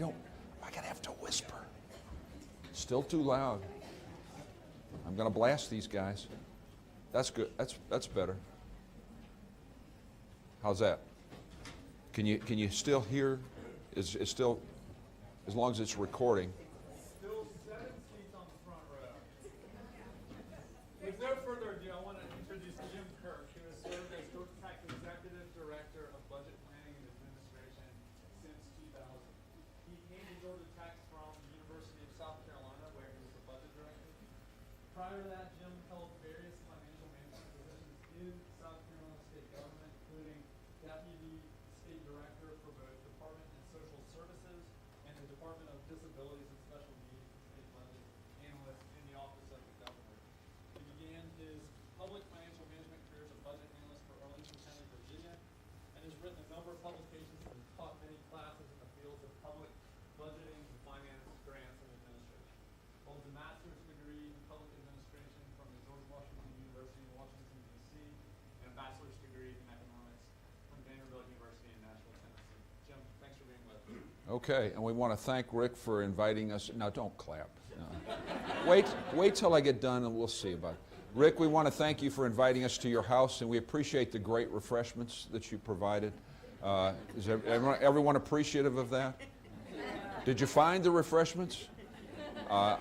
I gotta have to whisper. Still too loud. I'm gonna blast these guys. That's good. That's better. How's that? Can you still hear? Is still, as long as it's recording. Still 7 seats on the front row. With no further ado, I want to introduce Jim Kirk, who has served as Georgia Tech's Executive Director of Budget Planning and Administration since 2000. He came to Georgia Tech from the University of South Carolina, where he was the budget director. Prior to that, Jim held various financial management positions in South Carolina state government, including Deputy State Director for both Department and Social Services and the Department of Disabilities and Special Needs State Budget Analyst in the Office of the Governor. He began his public financial management career as a budget analyst for Arlington County, Virginia, and has written a number of publications and taught many classes in the fields of public budgeting, finance, grants, and administration. Holds a master's degree in public administration from the George Washington University in Washington, D.C., and a bachelor's degree in economics from Vanderbilt University in Nashville, Tennessee. Jim, thanks for being with us. Okay, and we want to thank Rick for inviting us. Now, don't clap. No. Wait till I get done, and we'll see about it. Rick, we want to thank you for inviting us to your house, and we appreciate the great refreshments that you provided. Is everyone appreciative of that? Did you find the refreshments? I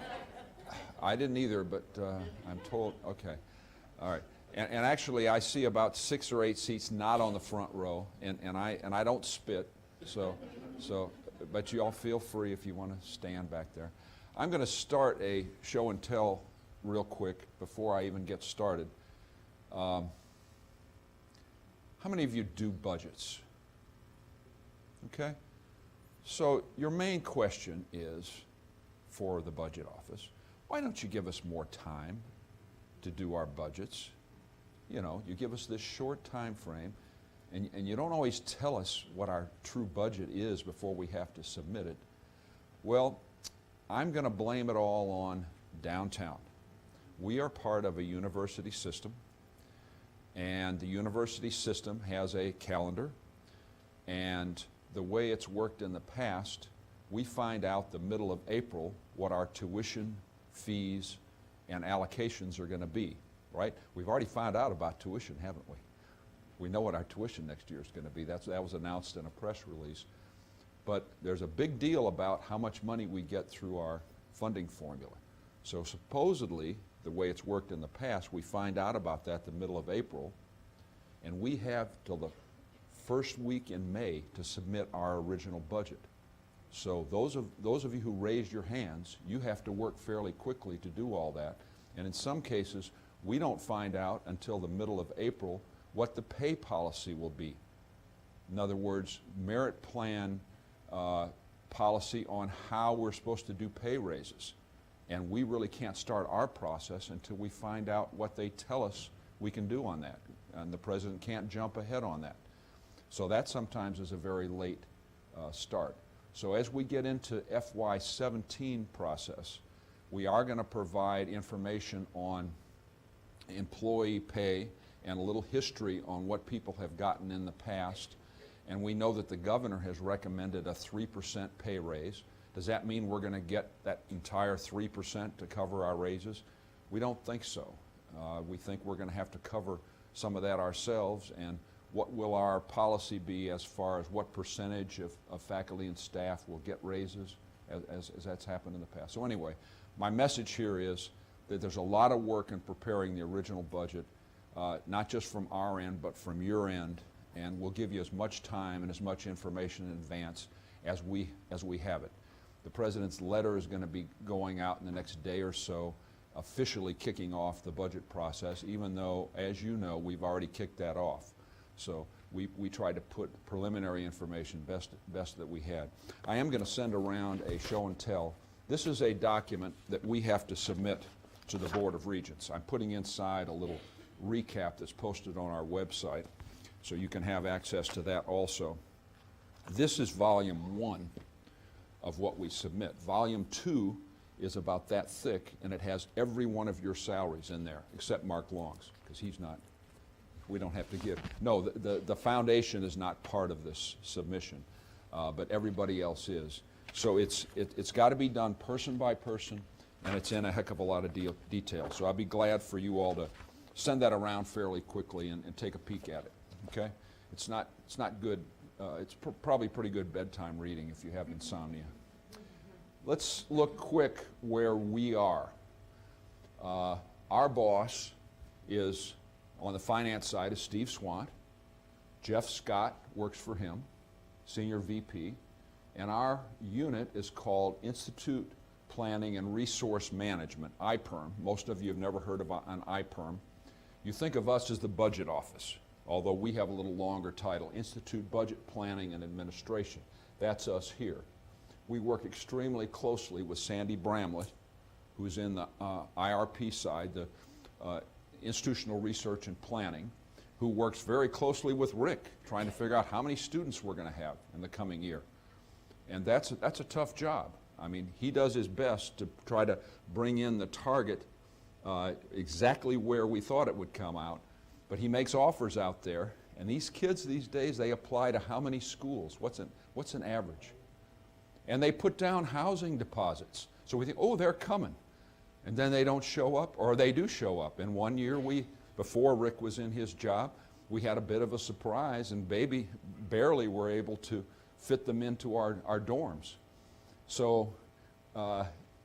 didn't either, but I'm told. Okay, all right. And actually, I see about 6 or 8 seats not on the front row, and I don't spit, so. But you all feel free if you want to stand back there. I'm going to start a show and tell real quick before I even get started. How many of you do budgets? Okay. So your main question is for the budget office, why don't you give us more time to do our budgets? You know, you give us this short time frame, and you don't always tell us what our true budget is before we have to submit it. Well, I'm going to blame it all on downtown. We are part of a university system, and the university system has a calendar, and the way it's worked in the past, we find out the middle of April what our tuition, fees, and allocations are going to be, right? We've already found out about tuition, haven't we? We know what our tuition next year is going to be. That was announced in a press release. But there's a big deal about how much money we get through our funding formula. So supposedly, the way it's worked in the past, we find out about that the middle of April, and we have till the first week in May to submit our original budget. So those of you who raised your hands, you have to work fairly quickly to do all that. And in some cases, we don't find out until the middle of April what the pay policy will be. In other words, merit plan policy on how we're supposed to do pay raises. And we really can't start our process until we find out what they tell us we can do on that. And the president can't jump ahead on that. So that sometimes is a very late start. So as we get into FY17 process, we are going to provide information on employee pay and a little history on what people have gotten in the past. And we know that the governor has recommended a 3% pay raise. Does that mean we're going to get that entire 3% to cover our raises? We don't think so. We think we're going to have to cover some of that ourselves. And what will our policy be as far as what percentage of faculty and staff will get raises as that's happened in the past? So anyway, my message here is that there's a lot of work in preparing the original budget, not just from our end, but from your end. And we'll give you as much time and as much information in advance as we have it. The President's letter is going to be going out in the next day or so, officially kicking off the budget process, even though, as you know, we've already kicked that off. So we tried to put preliminary information best that we had. I am going to send around a show and tell. This is a document that we have to submit to the Board of Regents. I'm putting inside a little recap that's posted on our website, so you can have access to that also. This is volume 1 of what we submit. Volume 2 is about that thick, and it has every one of your salaries in there, except Mark Long's, because he's not, we don't have to give. No, the foundation is not part of this submission, but everybody else is. So it's got to be done person by person, and it's in a heck of a lot of detail. So I'll be glad for you all to send that around fairly quickly and take a peek at it. Okay? It's not good. It's probably pretty good bedtime reading if you have insomnia. Let's look quick where we are. Our boss is, on the finance side, is Steve Swant. Jeff Scott works for him, Senior VP. And our unit is called Institute Planning and Resource Management, IPERM. Most of you have never heard of an IPERM. You think of us as the budget office, although we have a little longer title, Institute Budget Planning and Administration. That's us here. We work extremely closely with Sandy Bramlett, who's in the IRP side, the Institutional Research and Planning, who works very closely with Rick, trying to figure out how many students we're going to have in the coming year. And that's a tough job. I mean, he does his best to try to bring in the target exactly where we thought it would come out, but he makes offers out there, and these kids these days, they apply to how many schools? What's an average? And they put down housing deposits. So we think, oh, they're coming. And then they don't show up, or they do show up. In one year, before Rick was in his job, we had a bit of a surprise, and barely were able to fit them into our dorms. So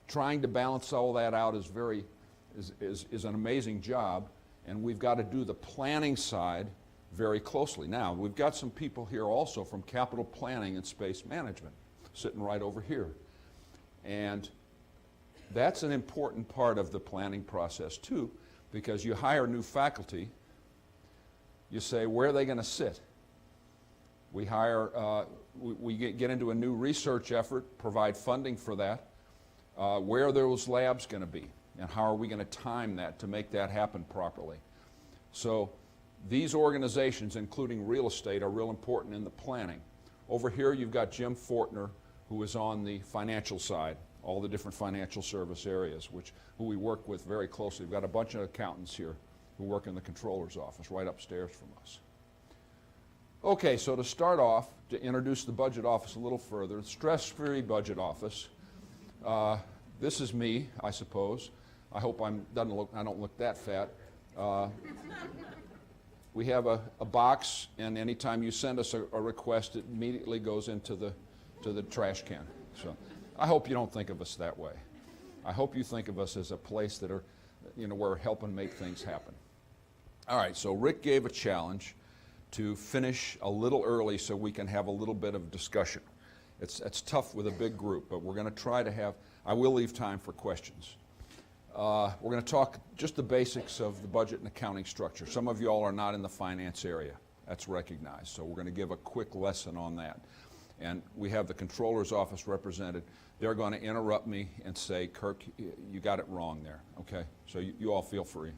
trying to balance all that out is an amazing job, and we've got to do the planning side very closely. Now, we've got some people here also from capital planning and space management sitting right over here. And that's an important part of the planning process too, because you hire new faculty, you say, where are they going to sit? We hire, we get into a new research effort, provide funding for that. Where are those labs going to be? And how are we going to time that to make that happen properly? So these organizations, including real estate, are real important in the planning. Over here you've got Jim Fortner, who is on the financial side, all the different financial service areas, who we work with very closely. We've got a bunch of accountants here who work in the controller's office right upstairs from us. Okay, so to start off, to introduce the budget office a little further, stress-free budget office. This is me, I suppose. I hope I don't look that fat. We have a box, and anytime you send us a request, it immediately goes into the trash can. So I hope you don't think of us that way. I hope you think of us as a place that we're helping make things happen. All right, so Rick gave a challenge to finish a little early so we can have a little bit of discussion. It's tough with a big group, but we're going to try to have, I will leave time for questions. We're going to talk just the basics of the budget and accounting structure. Some of you all are not in the finance area. That's recognized. So we're going to give a quick lesson on that. And we have the controller's office represented. They're going to interrupt me and say, Kirk, you got it wrong there. Okay? So you all feel free.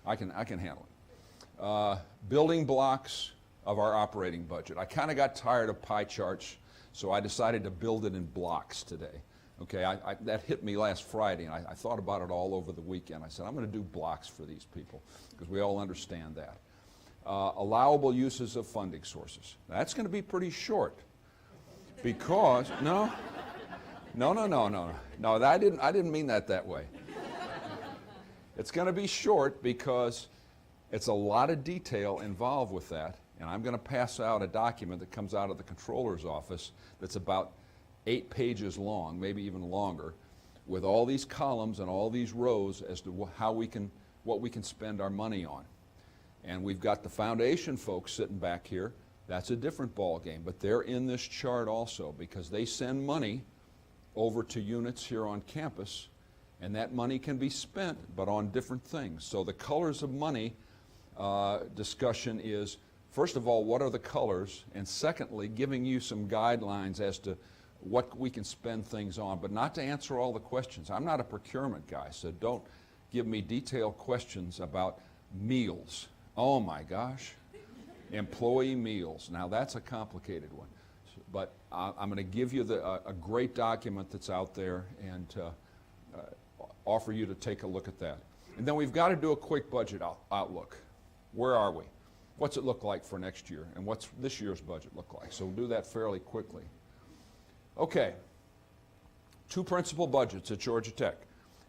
I can handle it. Building blocks of our operating budget. I kind of got tired of pie charts, so I decided to build it in blocks today. Okay, that hit me last Friday, and I thought about it all over the weekend. I said, I'm going to do blocks for these people, because we all understand that. Allowable uses of funding sources. That's going to be pretty short, because, no, I didn't mean that way. It's going to be short because it's a lot of detail involved with that, and I'm going to pass out a document that comes out of the controller's office that's about 8 pages long, maybe even longer, with all these columns and all these rows as to what we can spend our money on. And we've got the foundation folks sitting back here. That's a different ball game, but they're in this chart also because they send money over to units here on campus, and that money can be spent, but on different things. So the colors of money discussion is, first of all, what are the colors? And secondly, giving you some guidelines as to what we can spend things on, but not to answer all the questions. I'm not a procurement guy, so don't give me detailed questions about meals. Oh my gosh, employee meals. Now that's a complicated one, but I'm going to give you a great document that's out there and offer you to take a look at that. And then we've got to do a quick budget outlook. Where are we? What's it look like for next year? And what's this year's budget look like? So we'll do that fairly quickly. Okay, two principal budgets at Georgia Tech.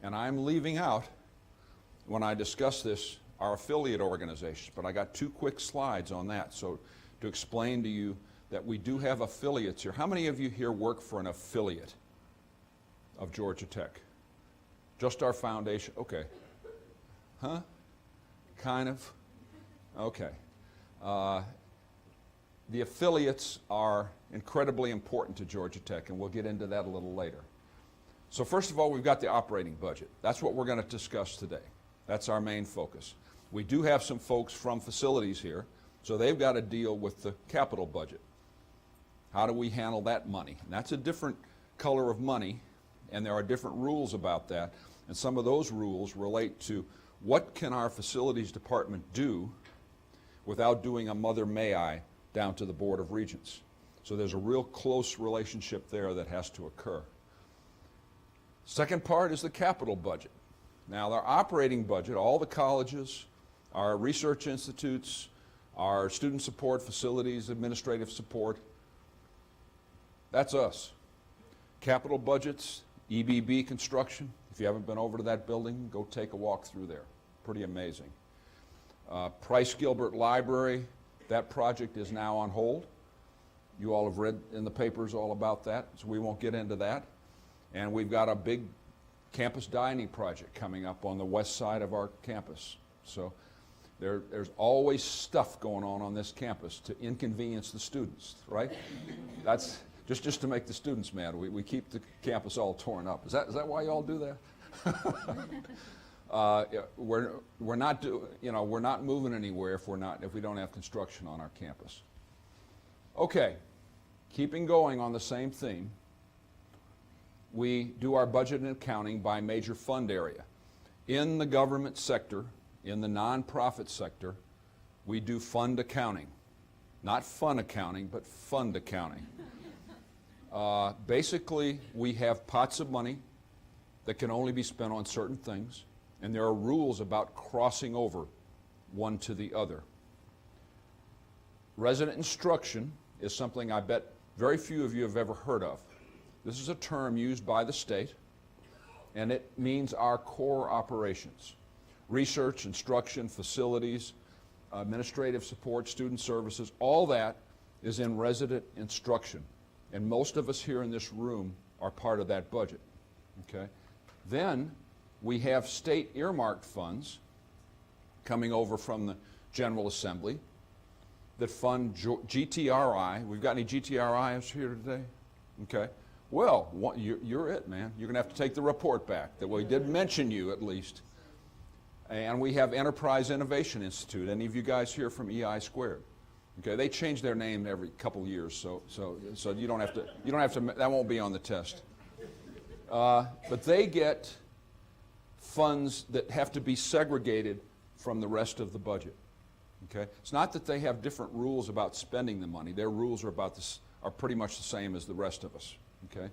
And I'm leaving out, when I discuss this, our affiliate organizations, but I got two quick slides on that. So to explain to you that we do have affiliates here. How many of you here work for an affiliate of Georgia Tech? Just our foundation? Okay. Huh? Kind of? Okay. The affiliates are incredibly important to Georgia Tech, and we'll get into that a little later. So first of all, we've got the operating budget. That's what we're going to discuss today. That's our main focus. We do have some folks from facilities here, so they've got to deal with the capital budget. How do we handle that money? And that's a different color of money, and there are different rules about that. And some of those rules relate to what can our facilities department do without doing a mother may I down to the Board of Regents. So there's a real close relationship there that has to occur. Second part is the capital budget. Now, our operating budget, all the colleges, our research institutes, our student support facilities, administrative support, that's us. Capital budgets, EBB construction. If you haven't been over to that building, go take a walk through there. Pretty amazing. Price Gilbert Library, that project is now on hold. You all have read in the papers all about that, so we won't get into that. And we've got a big campus dining project coming up on the west side of our campus. So there's always stuff going on this campus to inconvenience the students, right? That's just to make the students mad. We keep the campus all torn up. Is that why you all do that? We're not moving anywhere if we don't have construction on our campus. Okay, keeping going on the same theme. We do our budget and accounting by major fund area. In the government sector, in the nonprofit sector, we do fund accounting. Not fun accounting, but fund accounting. Basically, we have pots of money that can only be spent on certain things, and there are rules about crossing over one to the other. Resident instruction is something I bet very few of you have ever heard of. This is a term used by the state, and it means our core operations. Research, instruction, facilities, administrative support, student services, all that is in resident instruction. And most of us here in this room are part of that budget. Okay? Then we have state earmarked funds coming over from the General Assembly that fund GTRI. We've got any GTRIs here today? Okay. Well, you're it, man. You're going to have to take the report back that we did mention you at least. And we have Enterprise Innovation Institute. Any of you guys here from EI Squared? Okay, they change their name every couple years, so you don't have to. That won't be on the test. But they get funds that have to be segregated from the rest of the budget. Okay, it's not that they have different rules about spending the money. Their rules are pretty much the same as the rest of us. Okay,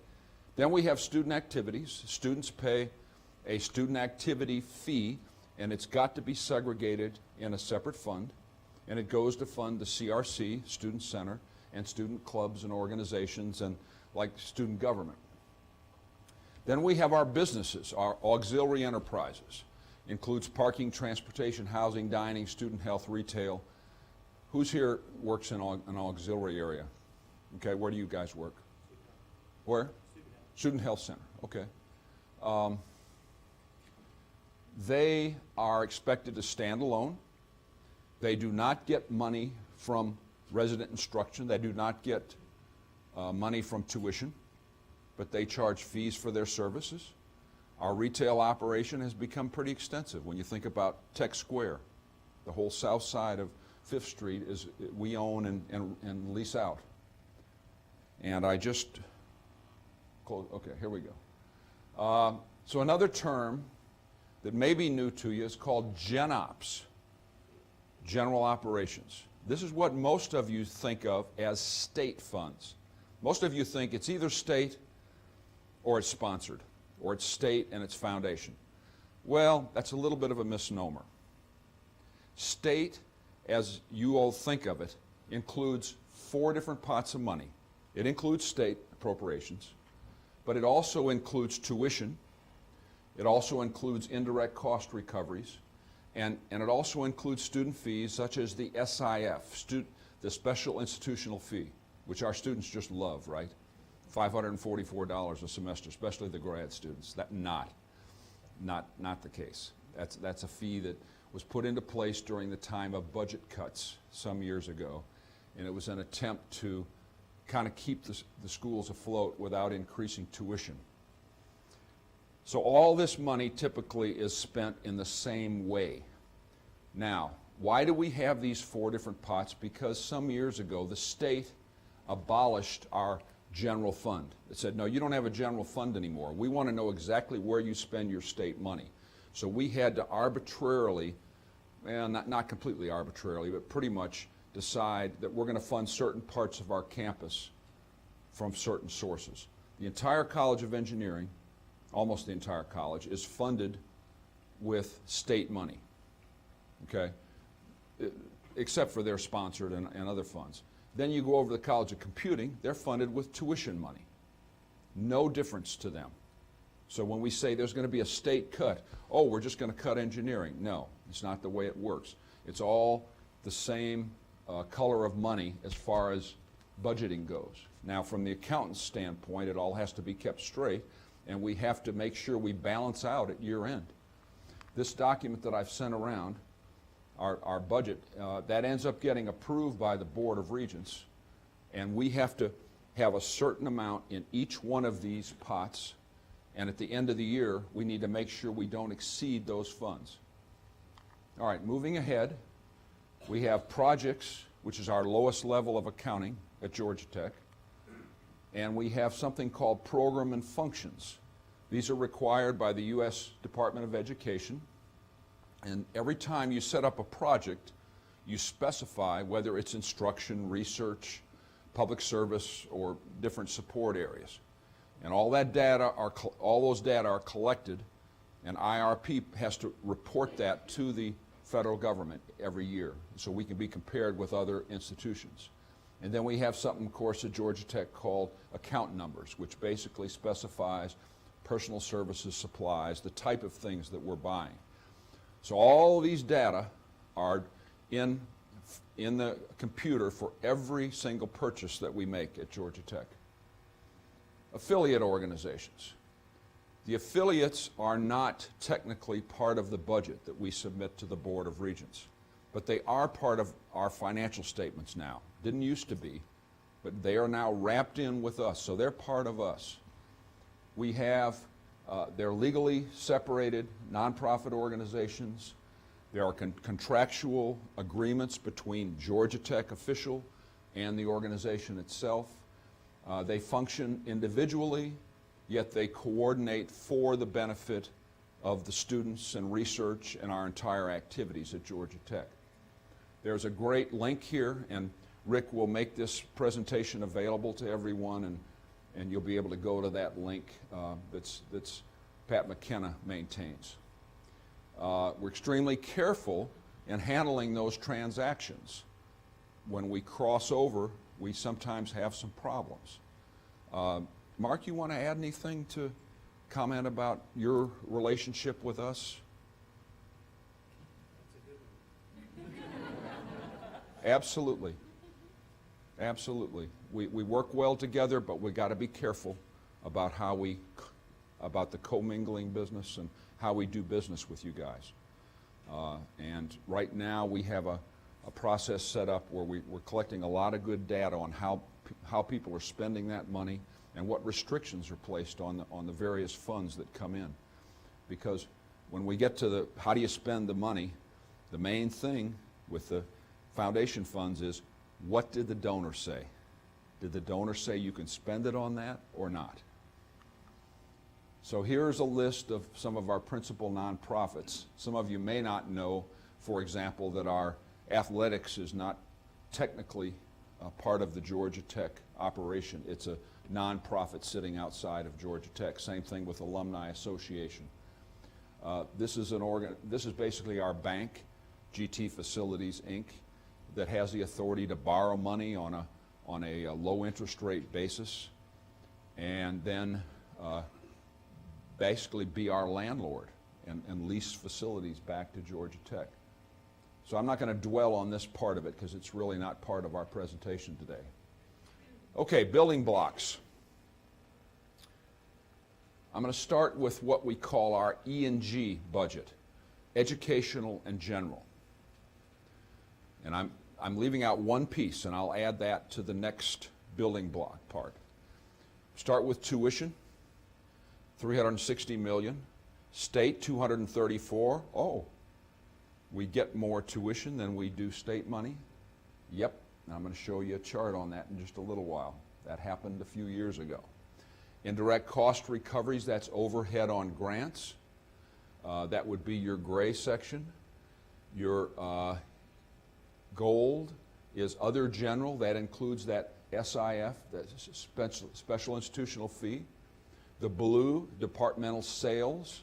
then we have student activities. Students pay a student activity fee, and it's got to be segregated in a separate fund, and it goes to fund the CRC, Student Center, and student clubs and organizations, and like student government. Then we have our businesses, our auxiliary enterprises. Includes parking, transportation, housing, dining, student health, retail. Who's here works in an auxiliary area? Okay, where do you guys work? Where? Student Health Center, okay. They are expected to stand alone. They do not get money from resident instruction. They do not get money from tuition, but they charge fees for their services. Our retail operation has become pretty extensive. When you think about Tech Square, the whole south side of 5th Street we own and lease out. And I just close, okay, here we go. So another term that may be new to you is called GenOps, General Operations. This is what most of you think of as state funds. Most of you think it's either state or it's sponsored, or it's state and it's foundation. Well, that's a little bit of a misnomer. State, as you all think of it, includes 4 different pots of money. It includes state appropriations. but it also includes tuition. It also includes indirect cost recoveries, and it also includes student fees such as the SIF, the Special Institutional Fee, which our students just love, right? $544 a semester, especially the grad students. That not the case. That's a fee that was put into place during the time of budget cuts some years ago, and it was an attempt to kind of keep the schools afloat without increasing tuition. So all this money typically is spent in the same way. Now, why do we have these 4 different pots? Because some years ago the state abolished our general fund. It said, no, you don't have a general fund anymore. We want to know exactly where you spend your state money. So we had to arbitrarily, well, not completely arbitrarily, but pretty much decide that we're going to fund certain parts of our campus from certain sources. The entire College of Engineering, almost the entire college, is funded with state money, okay? Except for they're sponsored and other funds. Then you go over to the College of Computing, they're funded with tuition money. No difference to them. So when we say there's going to be a state cut, oh, we're just going to cut engineering. No, it's not the way it works. It's all the same color of money as far as budgeting goes. Now, from the accountant's standpoint, it all has to be kept straight, and we have to make sure we balance out at year end. This document that I've sent around, our budget, that ends up getting approved by the Board of Regents, and we have to have a certain amount in each one of these pots, and at the end of the year, we need to make sure we don't exceed those funds. All right, moving ahead, we have projects, which is our lowest level of accounting at Georgia Tech, and we have something called program and functions. These are required by the U.S. Department of Education, and every time you set up a project, you specify whether it's instruction, research, public service, or different support areas. And all those data are collected, and IRP has to report that to the federal government every year, so we can be compared with other institutions. And then we have something, of course, at Georgia Tech called account numbers, which basically specifies personal services, supplies, the type of things that we're buying. So all of these data are in the computer for every single purchase that we make at Georgia Tech. Affiliate organizations. The affiliates are not technically part of the budget that we submit to the Board of Regents, but they are part of our financial statements now. Didn't used to be, but they are now wrapped in with us, so they're part of us. We have, they're legally separated nonprofit organizations. There are contractual agreements between Georgia Tech official and the organization itself. They function individually, yet they coordinate for the benefit of the students and research and our entire activities at Georgia Tech. There's a great link here, and Rick will make this presentation available to everyone, and you'll be able to go to that link that's Pat McKenna maintains. We're extremely careful in handling those transactions. When we cross over, we sometimes have some problems. Mark, you want to add anything to comment about your relationship with us? Absolutely. Absolutely. We work well together, but we got to be careful about about the commingling business and how we do business with you guys. And right now we have a process set up where we're collecting a lot of good data on how people are spending that money and what restrictions are placed on the various funds that come in. Because when we get to how do you spend the money, the main thing with the foundation funds is, what did the donor say? Did the donor say you can spend it on that or not? So here's a list of some of our principal nonprofits. Some of you may not know, for example, that our athletics is not technically part of the Georgia Tech operation. It's a nonprofit sitting outside of Georgia Tech. Same thing with Alumni Association. This is basically our bank, GT Facilities, Inc., that has the authority to borrow money on a low interest rate basis. And then basically be our landlord and lease facilities back to Georgia Tech. So I'm not going to dwell on this part of it because it's really not part of our presentation today. Okay, building blocks. I'm going to start with what we call our E&G budget, educational and general. And I'm leaving out one piece, and I'll add that to the next building block part. Start with tuition, $360 million. State, $234. Oh, we get more tuition than we do state money? Yep, and I'm going to show you a chart on that in just a little while. That happened a few years ago. Indirect cost recoveries, that's overhead on grants. That would be your gray section. Your gold is other general. That includes that SIF, that special institutional fee. The blue, departmental sales.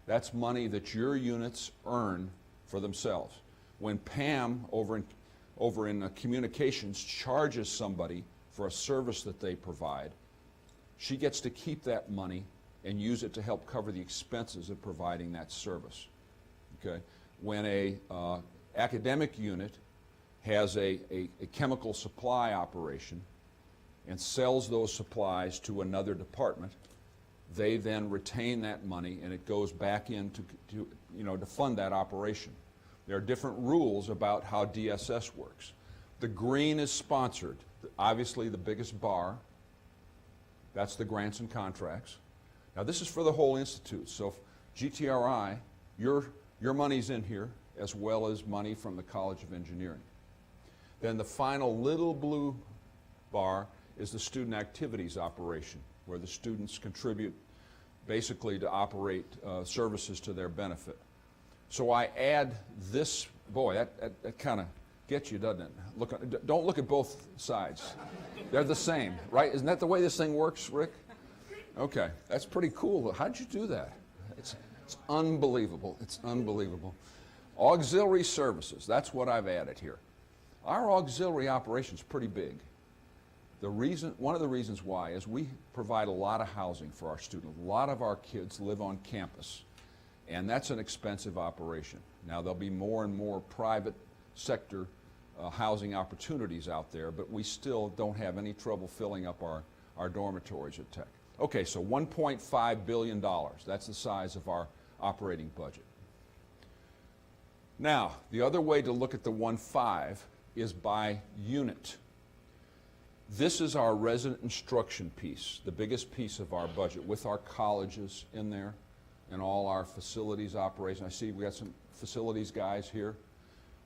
That's money that your units earn for themselves. When Pam over in communications charges somebody for a service that they provide, she gets to keep that money and use it to help cover the expenses of providing that service. Okay? When a academic unit has a chemical supply operation and sells those supplies to another department, they then retain that money and it goes back in to fund that operation. There are different rules about how DSS works. The green is sponsored. Obviously the biggest bar, that's the grants and contracts. Now this is for the whole institute. So GTRI, your money's in here as well as money from the College of Engineering. Then the final little blue bar is the student activities operation, where the students contribute basically to operate services to their benefit. So I add this, boy, that kind of gets you, doesn't it? Don't look at both sides. They're the same, right? Isn't that the way this thing works, Rick? Okay, that's pretty cool. How'd you do that? It's unbelievable. It's unbelievable. Auxiliary services, that's what I've added here. Our auxiliary operation is pretty big. One of the reasons why is we provide a lot of housing for our students. A lot of our kids live on campus, and that's an expensive operation. Now, there'll be more and more private sector housing opportunities out there, but we still don't have any trouble filling up our dormitories at Tech. Okay, so $1.5 billion. That's the size of our operating budget. Now, the other way to look at the 1.5 is by unit. This is our resident instruction piece, the biggest piece of our budget, with our colleges in there and all our facilities operation. I see we got some facilities guys here.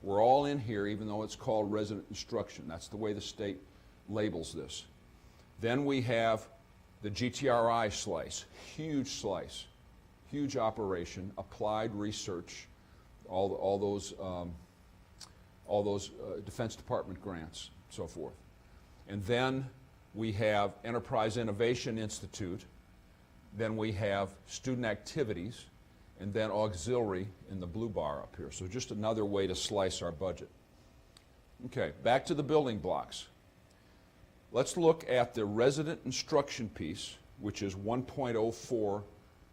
We're all in here, even though it's called resident instruction. That's the way the state labels this. Then we have the GTRI slice, huge operation, applied research, all those Defense Department grants, so forth. And then we have Enterprise Innovation Institute, then we have student activities, and then auxiliary in the blue bar up here. So just another way to slice our budget. Okay, back to the building blocks. Let's look at the resident instruction piece, which is $1.04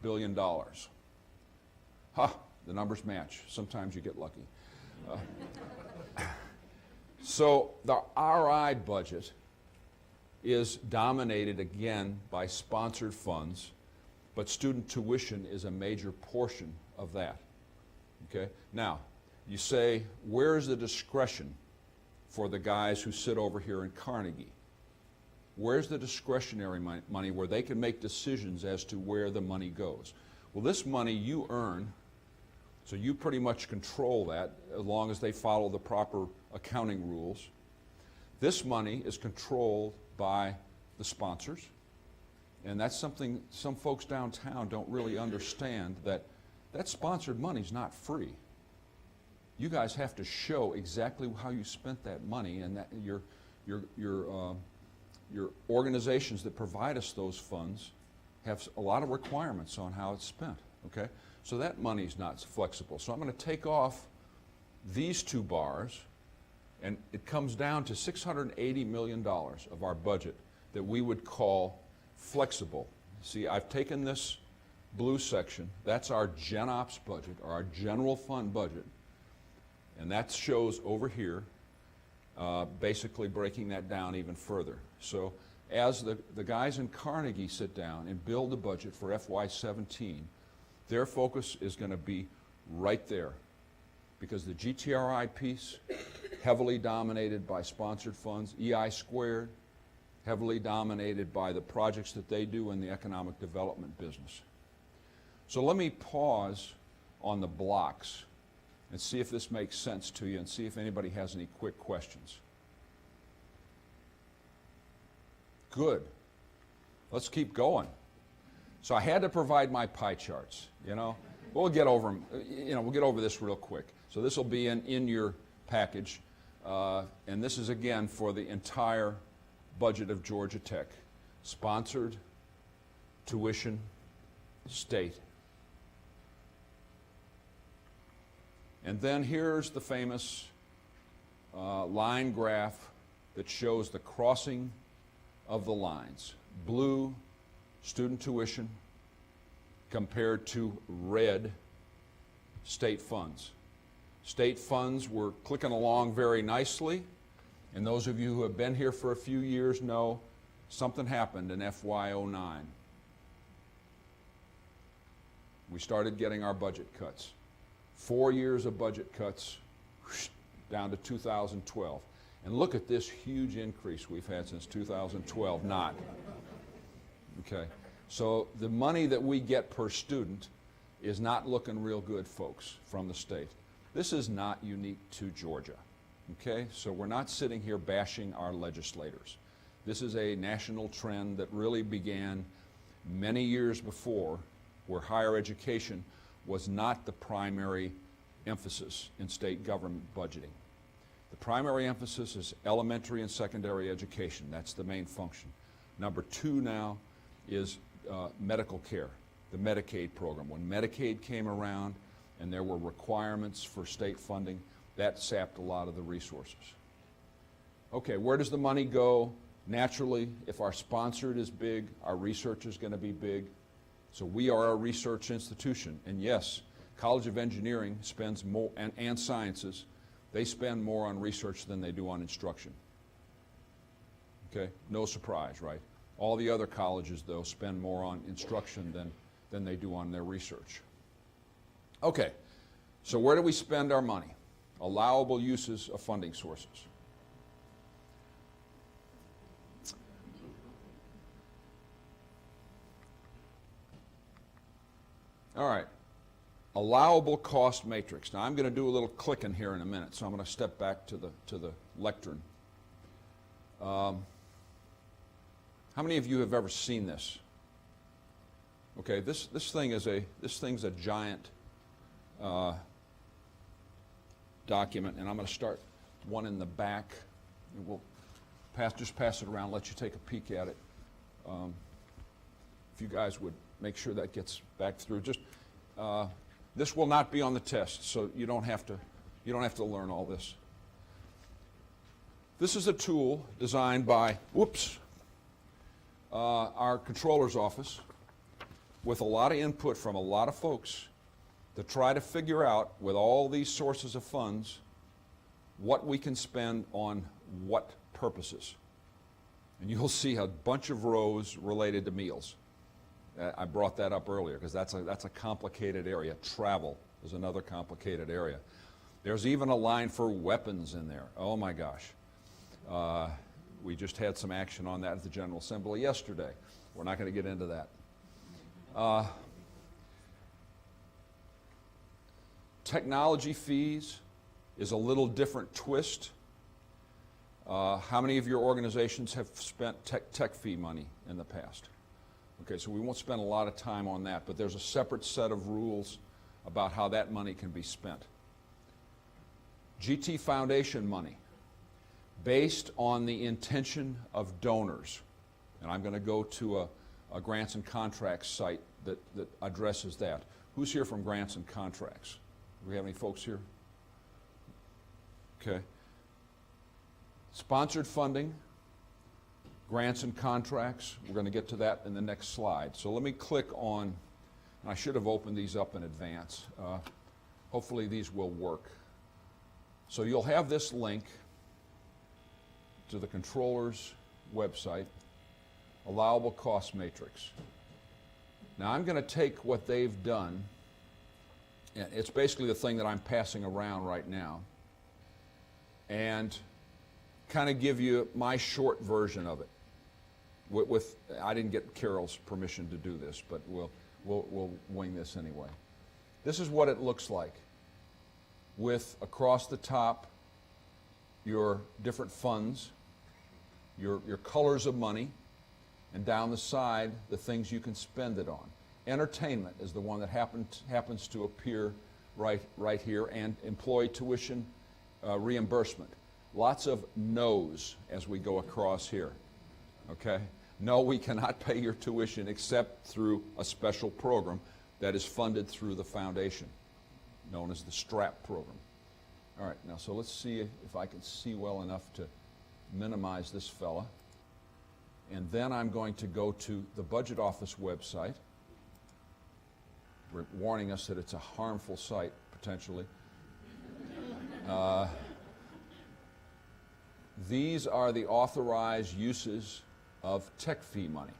billion. Ha, the numbers match. Sometimes you get lucky. So the RI budget is dominated again by sponsored funds, but student tuition is a major portion of that. Okay? Now, you say, where's the discretion for the guys who sit over here in Carnegie? Where's the discretionary money where they can make decisions as to where the money goes? Well, this money you earn, so you pretty much control that as long as they follow the proper accounting rules. This money is controlled by the sponsors, and that's something some folks downtown don't really understand, that sponsored money's not free. You guys have to show exactly how you spent that money, and that your organizations that provide us those funds have a lot of requirements on how it's spent, okay? So that money's not flexible. So I'm going to take off these two bars, and it comes down to $680 million of our budget that we would call flexible. See, I've taken this blue section, that's our Gen Ops budget, or our general fund budget, and that shows over here, basically breaking that down even further. So as the guys in Carnegie sit down and build the budget for FY17, their focus is going to be right there, because the GTRI piece, heavily dominated by sponsored funds, EI squared, heavily dominated by the projects that they do in the economic development business. So let me pause on the blocks and see if this makes sense to you and see if anybody has any quick questions. Good. Let's keep going. So I had to provide my pie charts, you know. We'll get over them, we'll get over this real quick. So this will be in your package, and this is again for the entire budget of Georgia Tech. Sponsored, tuition, state. And then here's the famous line graph that shows the crossing of the lines. Blue, student tuition, compared to red, state funds. State funds were clicking along very nicely, and those of you who have been here for a few years know something happened in FY09. We started getting our budget cuts. 4 years of budget cuts, whoosh, down to 2012. And look at this huge increase we've had since 2012, not. Okay, so the money that we get per student is not looking real good, folks, from the state. This is not unique to Georgia, okay? So we're not sitting here bashing our legislators. This is a national trend that really began many years before, where higher education was not the primary emphasis in state government budgeting. The primary emphasis is elementary and secondary education. That's the main function. Number two now is medical care, the Medicaid program. When Medicaid came around and there were requirements for state funding, that sapped a lot of the resources. Okay, where does the money go? Naturally, if our sponsored is big, our research is going to be big. So we are a research institution. And yes, College of Engineering spends more, and Sciences, they spend more on research than they do on instruction. Okay, no surprise, right? All the other colleges, though, spend more on instruction than they do on their research. Okay, so where do we spend our money? Allowable uses of funding sources. All right, allowable cost matrix. Now I'm going to do a little clicking here in a minute, so I'm going to step back to the lectern. How many of you have ever seen this? Okay, this thing's a giant document, and I'm going to start one in the back. And we'll just pass it around, let you take a peek at it. If you guys would make sure that gets back through. Just this will not be on the test, so you don't have to learn all this. This is a tool designed by our controller's office, with a lot of input from a lot of folks, to try to figure out, with all these sources of funds, what we can spend on what purposes. And you'll see a bunch of rows related to meals. I brought that up earlier because that's a complicated area. Travel is another complicated area. There's even a line for weapons in there. Oh my gosh. We just had some action on that at the General Assembly yesterday. We're not going to get into that. Technology fees is a little different twist. How many of your organizations have spent tech fee money in the past? Okay, so we won't spend a lot of time on that, but there's a separate set of rules about how that money can be spent. GT Foundation money, based on the intention of donors, and I'm going to go to a grants and contracts site that addresses that. Who's here from grants and contracts? Do we have any folks here? Okay. Sponsored funding, grants and contracts. We're going to get to that in the next slide. So let me click on, and I should have opened these up in advance. Hopefully these will work. So you'll have this link to the controller's website, allowable cost matrix. Now I'm going to take what they've done, and it's basically the thing that I'm passing around right now, and kind of give you my short version of it. I didn't get Carol's permission to do this, but we'll wing this anyway. This is what it looks like, with across the top your different funds, your colors of money, and down the side the things you can spend it on. Entertainment is the one that happens to appear right here, and employee tuition reimbursement. Lots of no's as we go across here. Okay? No, we cannot pay your tuition except through a special program that is funded through the foundation, known as the STRAP program. All right, now so let's see if I can see well enough to minimize this fella. And then I'm going to go to the budget office website. We're warning us that it's a harmful site, potentially. These are the authorized uses of tech fee money.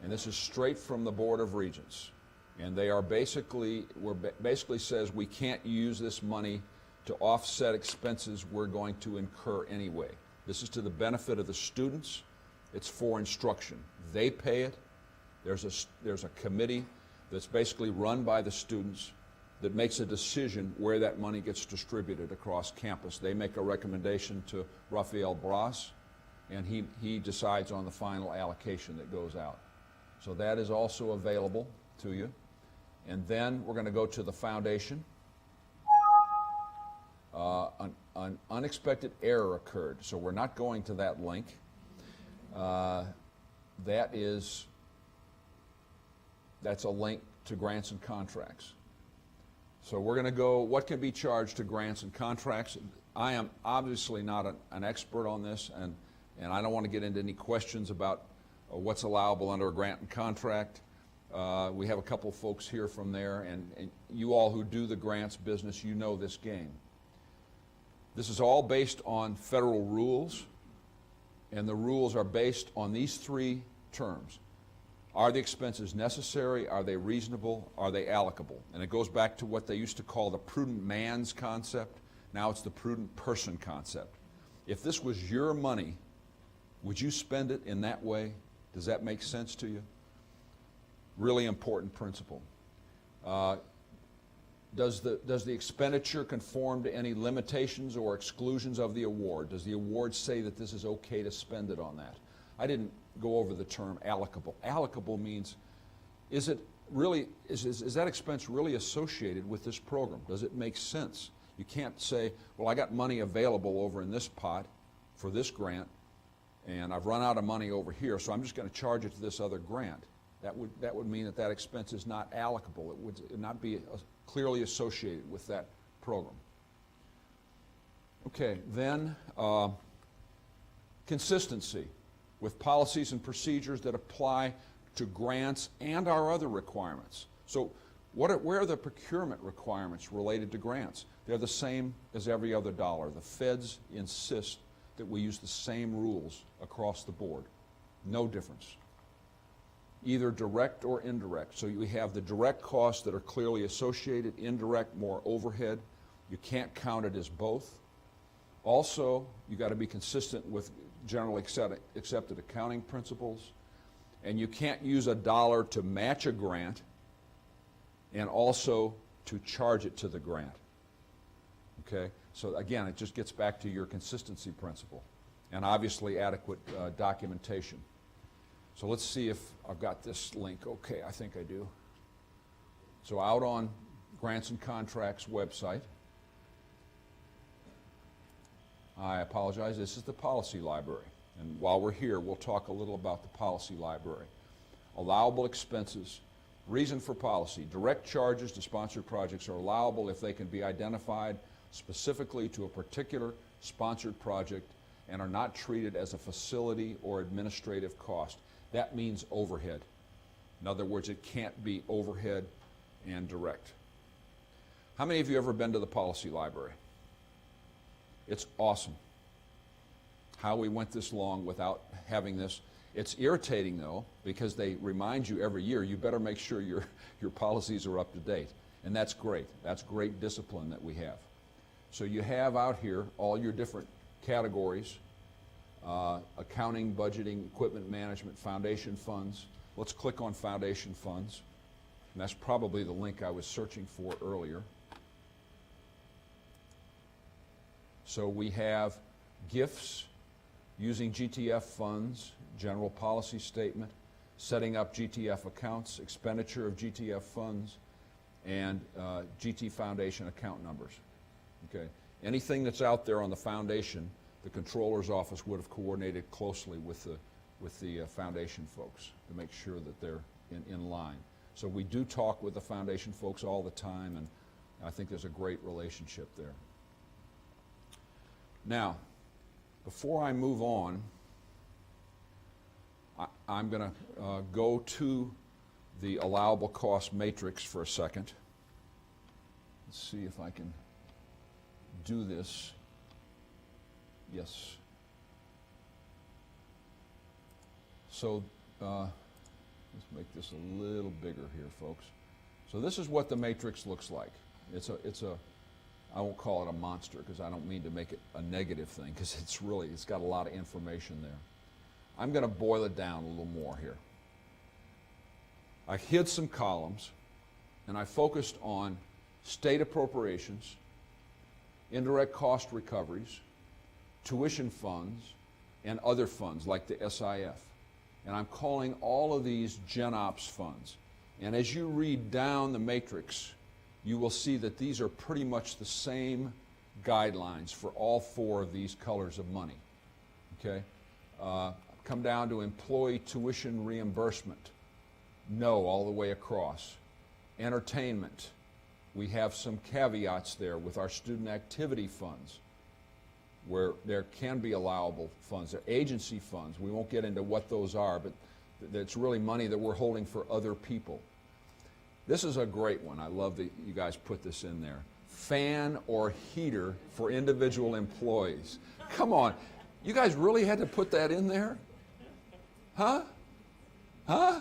And this is straight from the Board of Regents. And they are basically says we can't use this money to offset expenses we're going to incur anyway. This is to the benefit of the students. It's for instruction. They pay it. There's a committee that's basically run by the students that makes a decision where that money gets distributed across campus. They make a recommendation to Raphael Bras, and he decides on the final allocation that goes out. So that is also available to you. And then we're going to go to the foundation. An unexpected error occurred, so we're not going to that link. That's a link to grants and contracts. So we're going to go, what can be charged to grants and contracts? I am obviously not an expert on this, and I don't want to get into any questions about what's allowable under a grant and contract. We have a couple folks here from there, and you all who do the grants business, you know this game. This is all based on federal rules, and the rules are based on these three terms. Are the expenses necessary? Are they reasonable? Are they allocable? And it goes back to what they used to call the prudent man's concept. Now it's the prudent person concept. If this was your money, would you spend it in that way? Does that make sense to you? Really important principle. Does the expenditure conform to any limitations or exclusions of the award? Does the award say that this is okay to spend it on that? I didn't go over the term allocable. Allocable means, is that expense really associated with this program? Does it make sense? You can't say, well, I got money available over in this pot for this grant, and I've run out of money over here, so I'm just going to charge it to this other grant. That would mean that expense is not allocable. It would not be clearly associated with that program. Okay, then consistency with policies and procedures that apply to grants and our other requirements. So where are the procurement requirements related to grants? They're the same as every other dollar. The feds insist that we use the same rules across the board. No difference. Either direct or indirect. So we have the direct costs that are clearly associated, indirect, more overhead. You can't count it as both. Also, you got to be consistent with generally accepted accounting principles, and you can't use a dollar to match a grant and also to charge it to the grant. Okay? So again, it just gets back to your consistency principle, and obviously adequate documentation. So let's see if I've got this link. Okay, I think I do. So out on Grants and Contracts website, I apologize, this is the policy library. And while we're here, we'll talk a little about the policy library. Allowable expenses, reason for policy. Direct charges to sponsored projects are allowable if they can be identified specifically to a particular sponsored project and are not treated as a facility or administrative cost. That means overhead. In other words, it can't be overhead and direct. How many of you ever been to the policy library? It's awesome how we went this long without having this. It's irritating, though, because they remind you every year, you better make sure your policies are up to date. And that's great. That's great discipline that we have. So you have out here all your different categories: accounting, budgeting, equipment management, foundation funds. Let's click on foundation funds. And that's probably the link I was searching for earlier. So we have gifts, using GTF funds, general policy statement, setting up GTF accounts, expenditure of GTF funds, and GT Foundation account numbers. Okay. Anything that's out there on the foundation, the controller's office would have coordinated closely with the foundation folks to make sure that they're in line. So we do talk with the foundation folks all the time, and I think there's a great relationship there. Now, before I move on, I'm going to go to the allowable cost matrix for a second. Let's see if I can do this. Yes. So let's make this a little bigger here, folks. So this is what the matrix looks like. It's a I won't call it a monster because I don't mean to make it a negative thing, because it's got a lot of information there. I'm going to boil it down a little more here. I hid some columns and I focused on state appropriations, indirect cost recoveries, tuition funds, and other funds like the SIF. And I'm calling all of these Gen Ops funds. And as you read down the matrix, you will see that these are pretty much the same guidelines for all four of these colors of money. Okay? Come down to employee tuition reimbursement. No, all the way across. Entertainment. We have some caveats there with our student activity funds, where there can be allowable funds. They're agency funds. We won't get into what those are, but it's really money that we're holding for other people. This is a great one. I love that you guys put this in there. Fan or heater for individual employees. Come on. You guys really had to put that in there? Huh? Huh?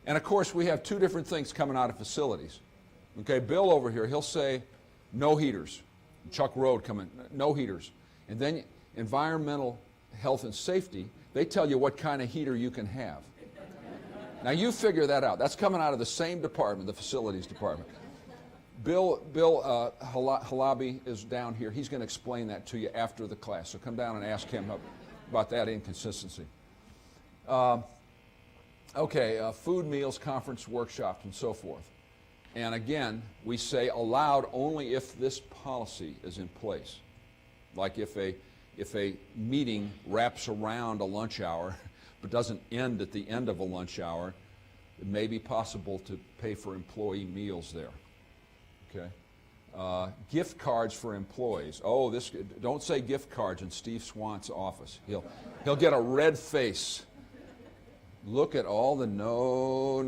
And of course, we have two different things coming out of facilities. Okay, Bill over here, he'll say no heaters. Chuck Road coming, no heaters. And then environmental health and safety, they tell you what kind of heater you can have. Now you figure that out. That's coming out of the same department, the facilities department. Bill Halabi is down here. He's going to explain that to you after the class. So come down and ask him about that inconsistency. Food, meals, conference, workshops, and so forth. And again, we say allowed only if this policy is in place. Like if a meeting wraps around a lunch hour but doesn't end at the end of a lunch hour, it may be possible to pay for employee meals there. Okay. Gift cards for employees. Oh, don't say gift cards in Steve Swant's office. He'll get a red face. Look at all the no.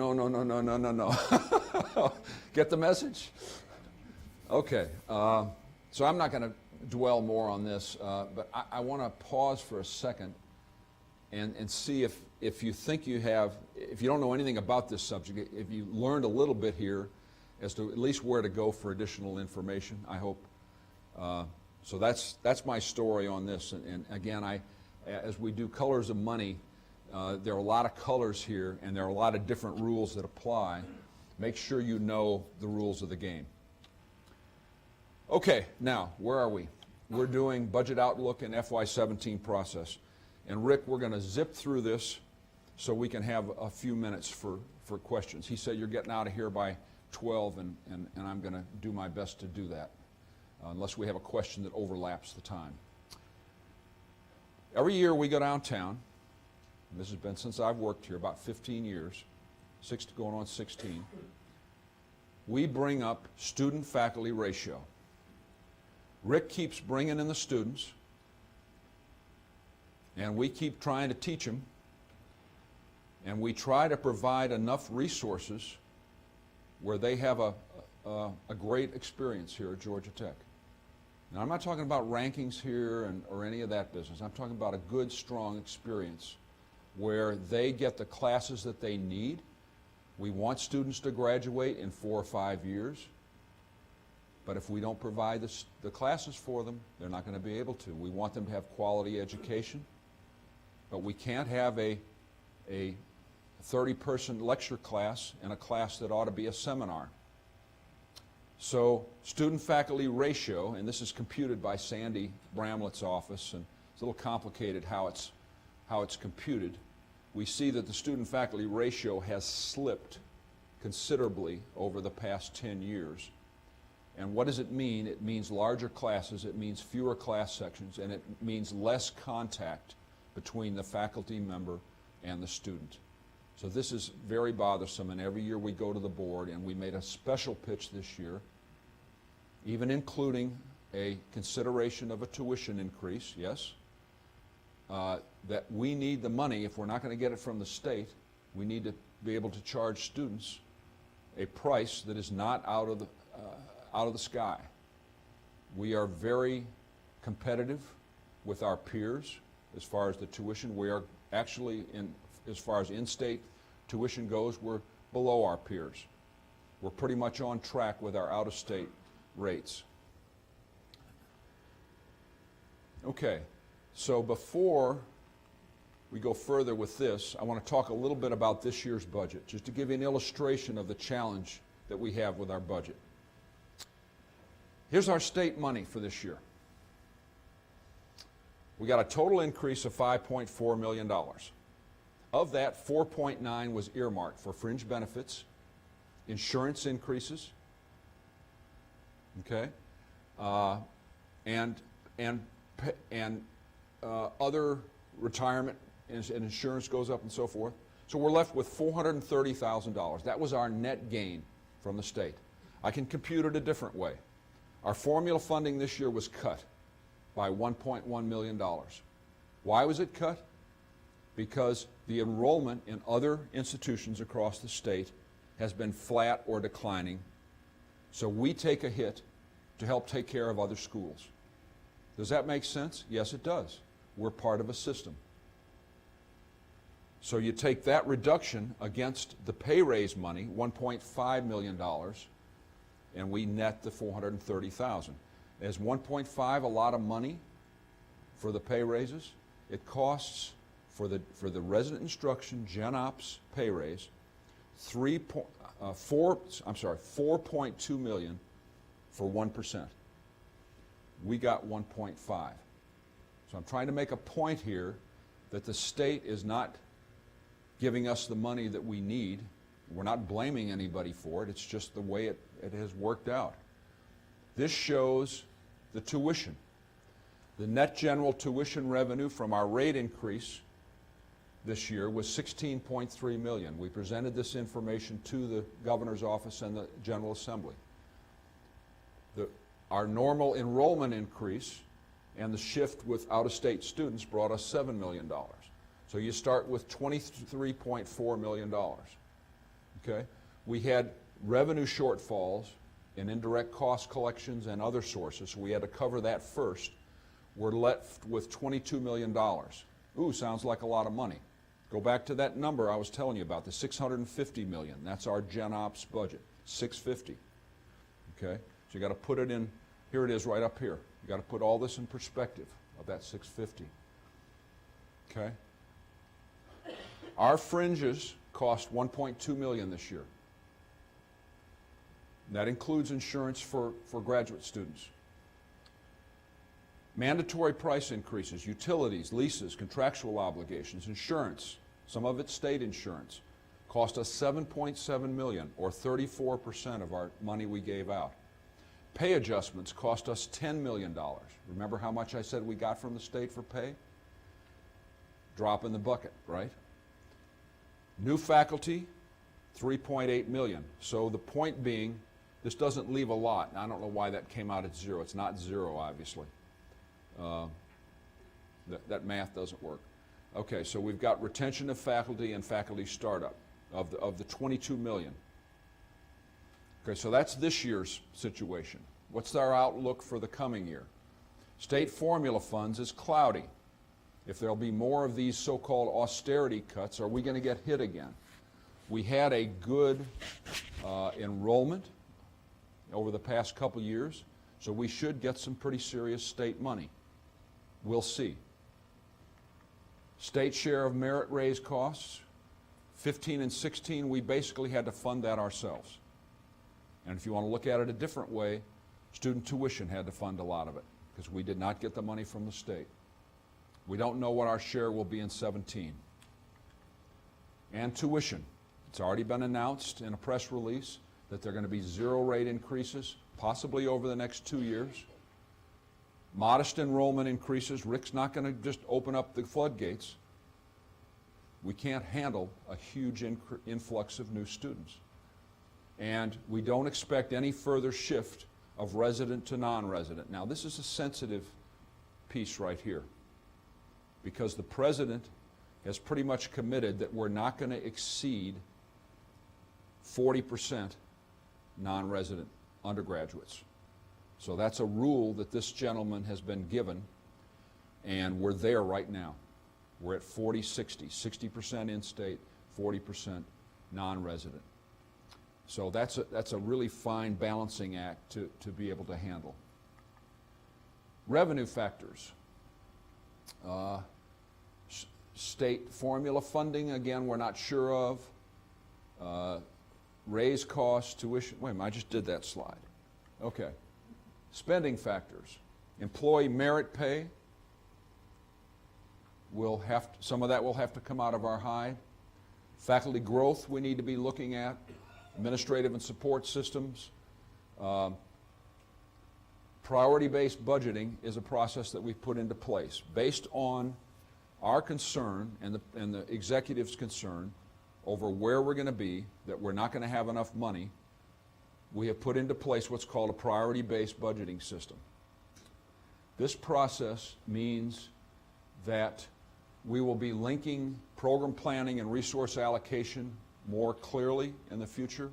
Get the message? Okay. So I'm not going to dwell more on this, but I want to pause for a second and see if you think you have, if you don't know anything about this subject, if you learned a little bit here as to at least where to go for additional information, I hope. So that's my story on this. And again, as we do colors of money, there are a lot of colors here, and there are a lot of different rules that apply. Make sure you know the rules of the game. Okay, now, where are we? We're doing budget outlook and FY17 process. And Rick, we're going to zip through this so we can have a few minutes for questions. He said you're getting out of here by 12, and I'm going to do my best to do that, unless we have a question that overlaps the time. Every year we go downtown. This has been since I've worked here, about 15 years, going on 16. We bring up student-faculty ratio. Rick keeps bringing in the students. And we keep trying to teach them, and we try to provide enough resources where they have a great experience here at Georgia Tech. Now, I'm not talking about rankings here or any of that business. I'm talking about a good, strong experience where they get the classes that they need. We want students to graduate in 4 or 5 years, but if we don't provide the classes for them, they're not going to be able to. We want them to have quality education, but we can't have a 30-person lecture class and a class that ought to be a seminar. So student-faculty ratio, and this is computed by Sandy Bramlett's office, and it's a little complicated how it's computed. We see that the student-faculty ratio has slipped considerably over the past 10 years. And what does it mean? It means larger classes, it means fewer class sections, and it means less contact between the faculty member and the student. So this is very bothersome, and every year we go to the board, and we made a special pitch this year, even including a consideration of a tuition increase, yes, that we need the money. If we're not going to get it from the state, we need to be able to charge students a price that is not out of the sky. We are very competitive with our peers as far as the tuition. We are actually, as far as in-state tuition goes, we're below our peers. We're pretty much on track with our out-of-state rates. Okay, so before we go further with this, I want to talk a little bit about this year's budget, just to give you an illustration of the challenge that we have with our budget. Here's our state money for this year. We got a total increase of $5.4 million. Of that, 4.9 was earmarked for fringe benefits, insurance increases, okay, and other retirement and insurance goes up and so forth. So we're left with $430,000. That was our net gain from the state. I can compute it a different way. Our formula funding this year was cut by $1.1 million. Why was it cut? Because the enrollment in other institutions across the state has been flat or declining. So we take a hit to help take care of other schools. Does that make sense? Yes, it does. We're part of a system. So you take that reduction against the pay raise money, $1.5 million, and we net the $430,000. Is 1.5 a lot of money for the pay raises? It costs for the resident instruction Gen Ops pay raise 4.2 million for 1%. We got 1.5. So I'm trying to make a point here that the state is not giving us the money that we need. We're not blaming anybody for it. It's just the way it has worked out. This shows the tuition. The net general tuition revenue from our rate increase this year was $16.3 million. We presented this information to the governor's office and the General Assembly. Our normal enrollment increase and the shift with out-of-state students brought us $7 million. So you start with $23.4 million. Okay? We had revenue shortfalls in indirect cost collections and other sources, so we had to cover that first. We're left with $22 million. Ooh, sounds like a lot of money. Go back to that number I was telling you about, the $650 million. That's our Gen Ops budget, $650. Okay? So you got to put it in, here it is right up here. You got to put all this in perspective of that $650. Okay? Our fringes cost $1.2 million this year. That includes insurance for graduate students. Mandatory price increases, utilities, leases, contractual obligations, insurance, some of it state insurance, cost us $7.7 million, or 34% of our money we gave out. Pay adjustments cost us $10 million. Remember how much I said we got from the state for pay? Drop in the bucket, right? New faculty, $3.8 million. So the point being, this doesn't leave a lot. I don't know why that came out at zero. It's not zero, obviously. That math doesn't work. Okay, so we've got retention of faculty and faculty startup of the 22 million. Okay, so that's this year's situation. What's our outlook for the coming year? State formula funds is cloudy. If there'll be more of these so-called austerity cuts, are we going to get hit again? We had a good enrollment over the past couple years, so we should get some pretty serious state money. We'll see. State share of merit raise costs, 15 and 16, we basically had to fund that ourselves. And if you want to look at it a different way, student tuition had to fund a lot of it because we did not get the money from the state. We don't know what our share will be in 17. And tuition. It's already been announced in a press release that there are going to be 0 rate increases, possibly over the next 2 years. Modest enrollment increases. Rick's not going to just open up the floodgates. We can't handle a huge influx of new students. And we don't expect any further shift of resident to non-resident. Now, this is a sensitive piece right here because the president has pretty much committed that we're not going to exceed 40% non-resident undergraduates. So that's a rule that this gentleman has been given, and we're there right now. We're at 40-60, 60% in-state, 40% non-resident. So that's a really fine balancing act to be able to handle. Revenue factors. State formula funding, again, we're not sure of. Raise costs, tuition. Wait a minute, I just did that slide. Okay. Spending factors. Employee merit pay. Some of that will have to come out of our hide. Faculty growth we need to be looking at. Administrative and support systems. Priority-based budgeting is a process that we've put into place based on our concern and the executive's concern over where we're going to be, that we're not going to have enough money. We have put into place what's called a priority-based budgeting system. This process means that we will be linking program planning and resource allocation more clearly in the future,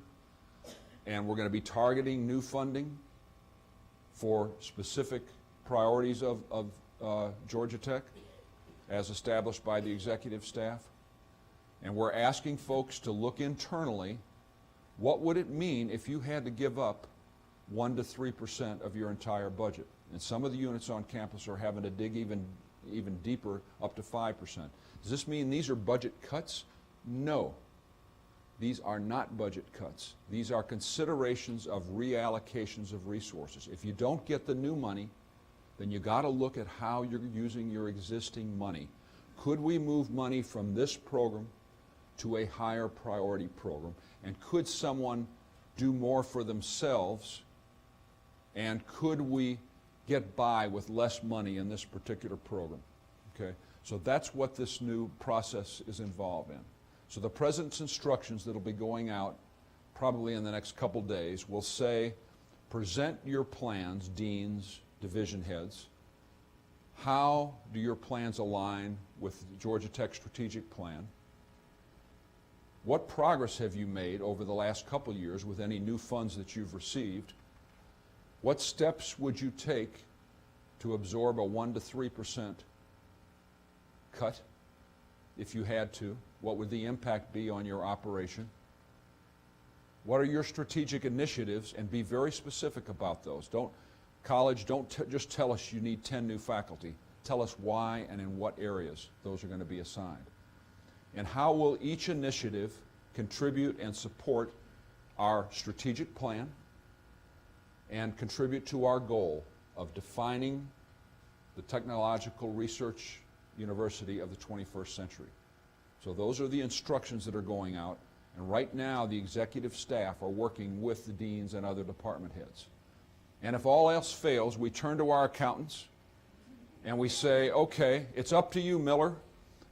and we're going to be targeting new funding for specific priorities of Georgia Tech as established by the executive staff. And we're asking folks to look internally, what would it mean if you had to give up 1 to 3% of your entire budget? And some of the units on campus are having to dig even deeper, up to 5%. Does this mean these are budget cuts? No. These are not budget cuts. These are considerations of reallocations of resources. If you don't get the new money, then you got to look at how you're using your existing money. Could we move money from this program to a higher priority program? And could someone do more for themselves? And could we get by with less money in this particular program? Okay, so that's what this new process is involved in. So the president's instructions that will be going out probably in the next couple days will say, present your plans, deans, division heads. How do your plans align with the Georgia Tech strategic plan? What progress have you made over the last couple years with any new funds that you've received? What steps would you take to absorb a 1 to 3% cut if you had to? What would the impact be on your operation? What are your strategic initiatives? And be very specific about those. Don't just tell us you need 10 new faculty. Tell us why and in what areas those are going to be assigned. And how will each initiative contribute and support our strategic plan and contribute to our goal of defining the technological research university of the 21st century? So those are the instructions that are going out, and right now the executive staff are working with the deans and other department heads. And if all else fails, we turn to our accountants and we say, okay, it's up to you, Miller.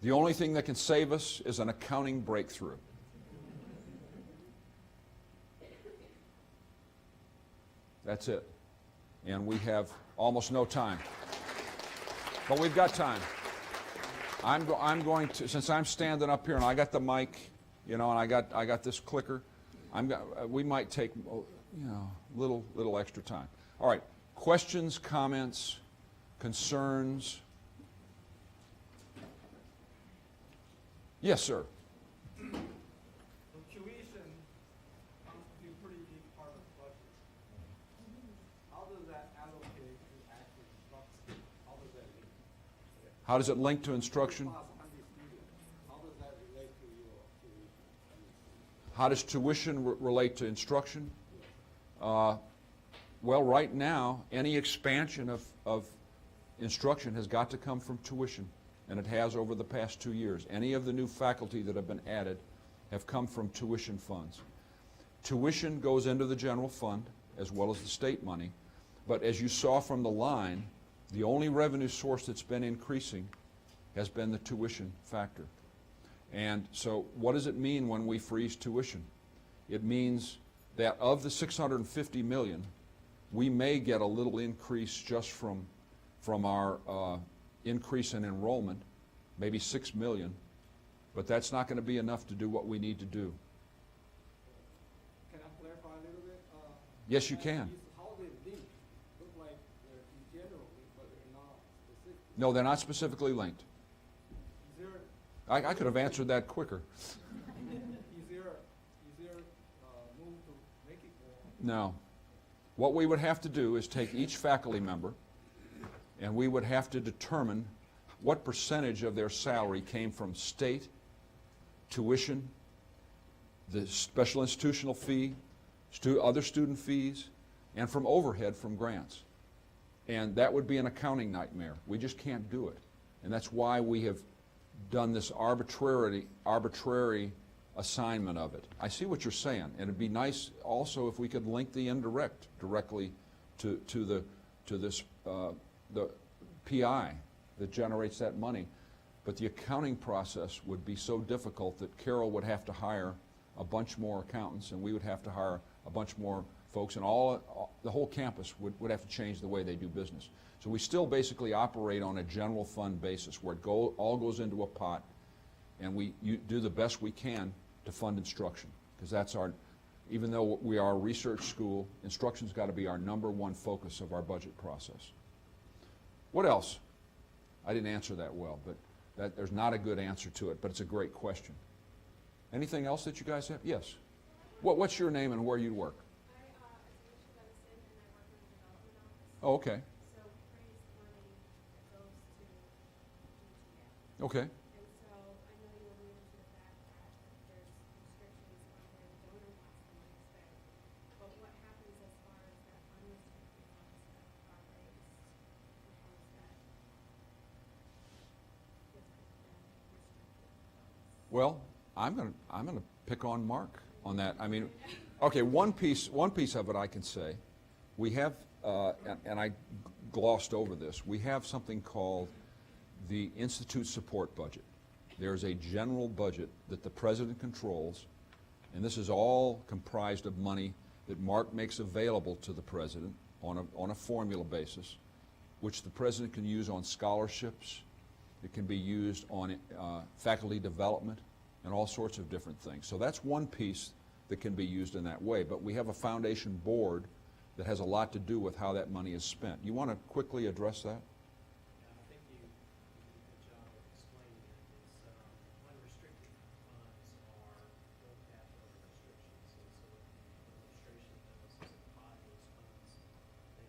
The only thing that can save us is an accounting breakthrough. That's it. And we have almost no time. But we've got time. I'm going to, since I'm standing up here and I got the mic, you know, and I got this clicker, we might take, you know, little extra time. All right, questions, comments, concerns? Yes, sir. So tuition constitutes a pretty big part of the budget. How does that allocate to actual instruction? How does that link? How does it link to instruction? Class 100 students. How does that relate to your tuition? How does tuition relate to instruction? Well, right now, any expansion of instruction has got to come from tuition, and it has over the past 2 years. Any of the new faculty that have been added have come from tuition funds. Tuition goes into the general fund as well as the state money, but as you saw from the line, the only revenue source that's been increasing has been the tuition factor. And so what does it mean when we freeze tuition? It means that of the $650 million, we may get a little increase just from our increase in enrollment, maybe $6 million, but that's not going to be enough to do what we need to do. Can I clarify a little bit? Yes, you can. How they link? Look like they're in general, but they're not specific. No, they're not specifically linked. Is there I could have answered that quicker. is there move to make it more? No. What we would have to do is take each faculty member, and we would have to determine what percentage of their salary came from state, tuition, the special institutional fee, other student fees, and from overhead from grants. And that would be an accounting nightmare. We just can't do it. And that's why we have done this arbitrary assignment of it. I see what you're saying, and it'd be nice also if we could link the indirect directly to this the PI that generates that money. But the accounting process would be so difficult that Carol would have to hire a bunch more accountants, and we would have to hire a bunch more folks, and the whole campus would have to change the way they do business. So we still basically operate on a general fund basis where it all goes into a pot, and we do the best we can to fund instruction, because that's even though we are a research school, instruction's got to be our #1 focus of our budget process. What else? I didn't answer that well, but there's not a good answer to it, but it's a great question. Anything else that you guys have? Yes. What's your name and where you work? Oh, okay. So praise money that goes to DTA. Okay. And so I know you alluded to the fact that there's restrictions on where the donor wants the money spent. But what happens as far as that unrestricted funds that are raised? How is that different than restricted funds? Well, I'm gonna pick on Mark on that. I mean, okay, one piece of it I can say, we have, and I glossed over this, we have something called the Institute Support Budget. There's a general budget that the president controls, and this is all comprised of money that Mark makes available to the president on a formula basis, which the president can use on scholarships. It can be used on faculty development and all sorts of different things. So that's one piece that can be used in that way. But we have a foundation board that has a lot to do with how that money is spent. You want to quickly address that? Yeah, I think you did a good job of explaining it. It's unrestricted funds are no cap over restrictions. And so what the administration does is apply those funds, they,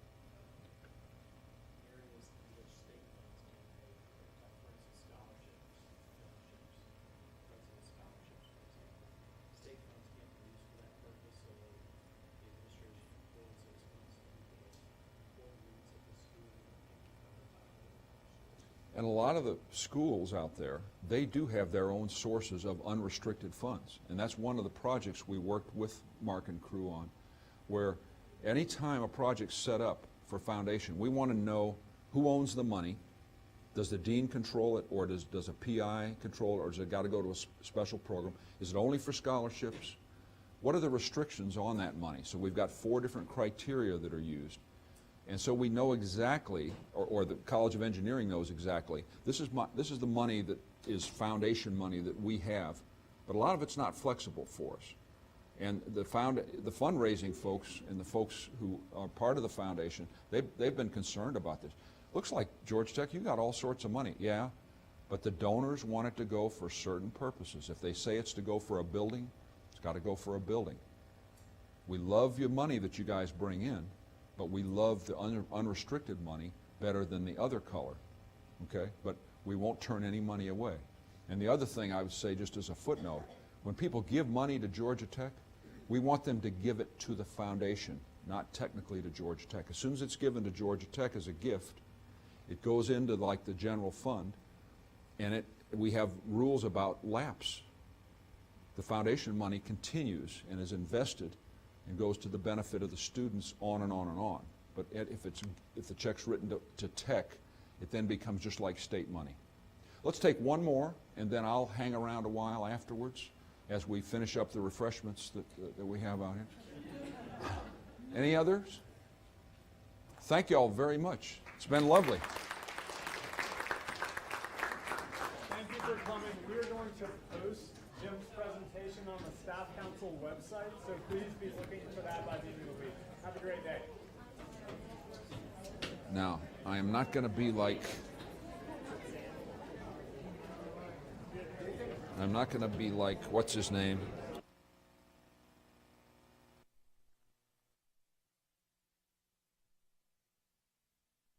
areas in which state funds can pay for, for instance, scholarships, president's scholarships, for example. State funds can't be used for that purpose, so the administration pulls those funds into the core needs of the school and cover And a lot of the schools out there, they do have their own sources of unrestricted funds. And that's one of the projects we worked with Mark and crew on, where anytime a project's set up for foundation, we want to know who owns the money. Does the dean control it, or does a PI control it, or does it got to go to a special program? Is it only for scholarships? What are the restrictions on that money? So we've got 4 different criteria that are used. And so we know exactly, or the College of Engineering knows exactly, this is the money that is foundation money that we have, but a lot of it's not flexible for us. And the fundraising folks and the folks who are part of the foundation, they've been concerned about this. Looks like, Georgia Tech, you got all sorts of money. Yeah, but the donors want it to go for certain purposes. If they say it's to go for a building, it's got to go for a building. We love your money that you guys bring in, but we love the unrestricted money better than the other color, okay? But we won't turn any money away. And the other thing I would say, just as a footnote, when people give money to Georgia Tech, we want them to give it to the foundation, not technically to Georgia Tech. As soon as it's given to Georgia Tech as a gift, it goes into like the general fund, and we have rules about lapse. The foundation money continues and is invested and goes to the benefit of the students on and on and on. But if the check's written to Tech, it then becomes just like state money. Let's take one more, and then I'll hang around a while afterwards as we finish up the refreshments that we have out here. Any others? Thank you all very much. It's been lovely. Thank you for coming. We are going to post Jim's presentation on the Staff Council website, so please be looking for that by the end of the week. Have a great day. Now, I am not going to be like, what's his name?